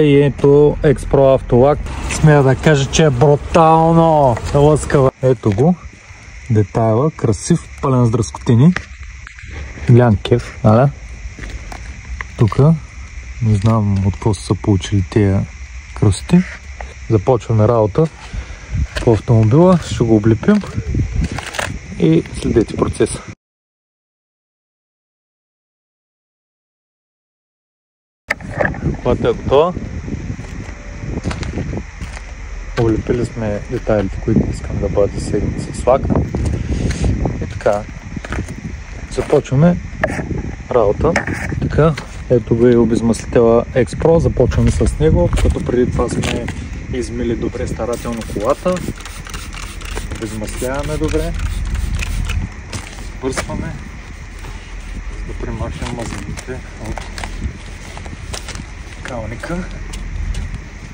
И ето X-Pro Автолак. Смея да кажа, че е брутално лъскава. Ето го. Детайла, красив, пълен с дръскотини. Глян кеф, ала? Тук не знам от какво са получили тия красоти. Започваме работа по автомобила, ще го облепим и следете процеса. Колата е готова. Облепили сме детайлите, които искам да бъдат засегнати с лак. И така, започваме работа. Така, ето го и обезмъслителя X-Pro. Започваме с него, като преди това сме измили добре старателно колата. Обезмъсляваме добре. Бърсваме, за да премахнем мазнините от калника,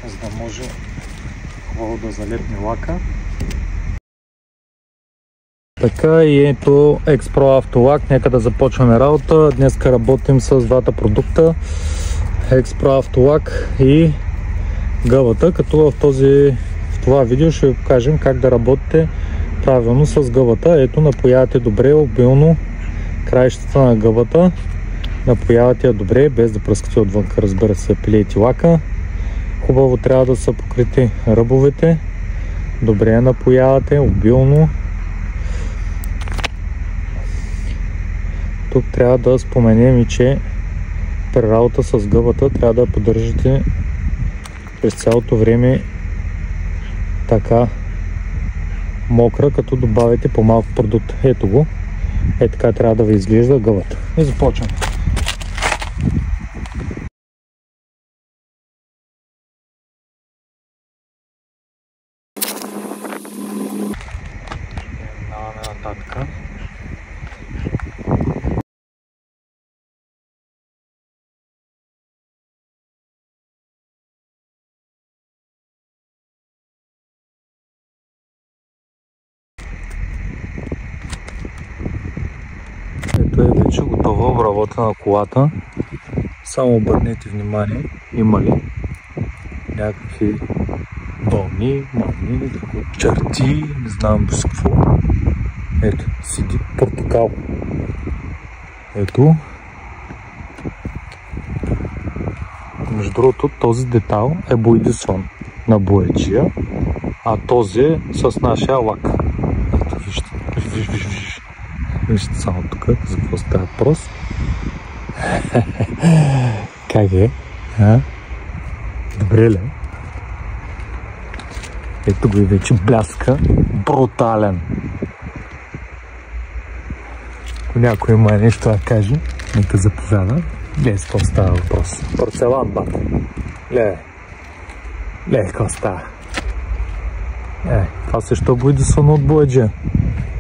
за да може хубаво да залепне лака. Така и ето X-Pro Автолак. Нека да започваме работа. Днеска работим с двата продукта X-Pro Автолак и гъбата, като в това видео ще ви покажем как да работите правилно с гъбата. Ето, напоявате добре, обилно краищата на гъбата. Напоявате я добре, без да пръскате отвън, разбира се, пилейте лака. Хубаво трябва да са покрити ръбовете. Добре я напоявате, обилно. Тук трябва да споменем и че при работа с гъбата трябва да поддържате през цялото време така мокра, като добавите по-малко продукт. Ето го. Е така трябва да ви изглежда гъбата. И започваме. Минаваме нататък. Ето е вече готова обработка на колата. Само обърнете внимание, има ли някакви вълни, мълни, черти, не знам без какво. Ето, седи портокал. Ето. Между другото, този детайл е боядисон на боячия, а този е с нашия лак. Ето, вижте. Вижте само тук, за какво става въпрос. Как е? Добре ли? Ето го и вече бляска. Брутален. Ако някой има нещо да каже, нека заповяда. Гледай с какво става въпрос. Порцелан, бат. Гледай. Какво става. Това също боядисон от бояджия.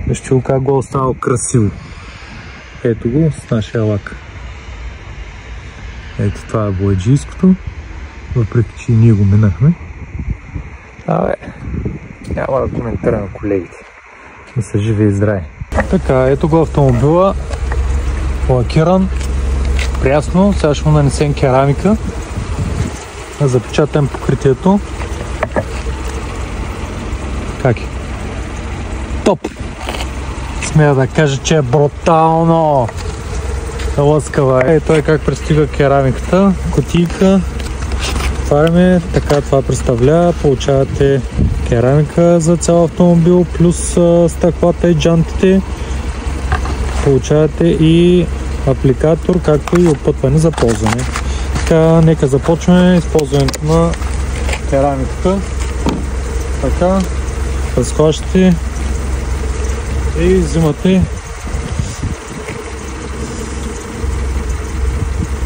Вижте как го остава красиво. Ето го с нашия лак. Ето това е бояджийското. Въпреки че и ние го минахме. Няма да коментирам колегите. Да са живи и здрави. Така, ето го автомобила. Лакиран. Прясно. Сега ще му нанесем керамика. Да запечатаем покритието. Как е? Топ! Смея да кажа, че е брутално лъскава. Ето е как пристига керамиката. Кутийка. Отваряме. Така това представлява. Получавате керамика за цял автомобил, плюс стъклата и джантите. Получавате и апликатор, както и опътване за ползване. Така, нека започваме използването на керамиката. Така, разхващате и взимате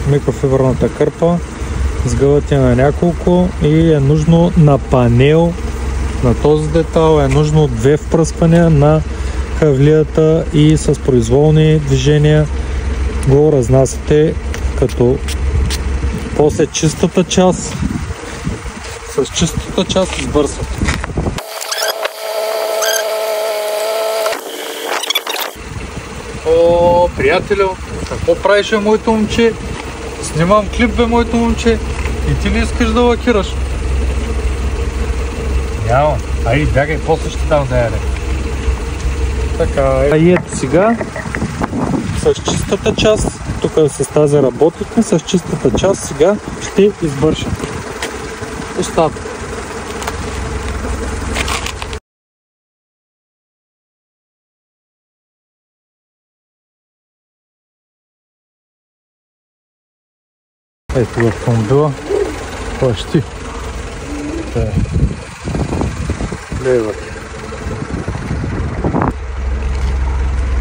микрофибърната кърпа, сгъвате на няколко и е нужно на панел на този детайл, е нужно 2 впръсквания на хавлията и с произволни движения го разнасяте, като после чистата част избърсвате. Приятелю, какво правиш, моето момче? Снимам клип, моето момче. И ти ли искаш да лакираш? Няма. Ай, бягай, после ще дам да яде. Така, и ето сега с чистата част, тук с тази работихме, с чистата част сега ще избършим устата. Ето в автомобила, почти. Лева.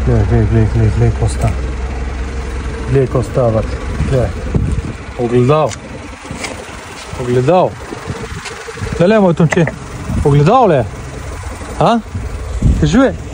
Гледай, какво става. Гледай, какво става, бате. Гледай. Огледал. Огледал. Леле, мой тунче. Огледал ли е? А? Кажи, бе.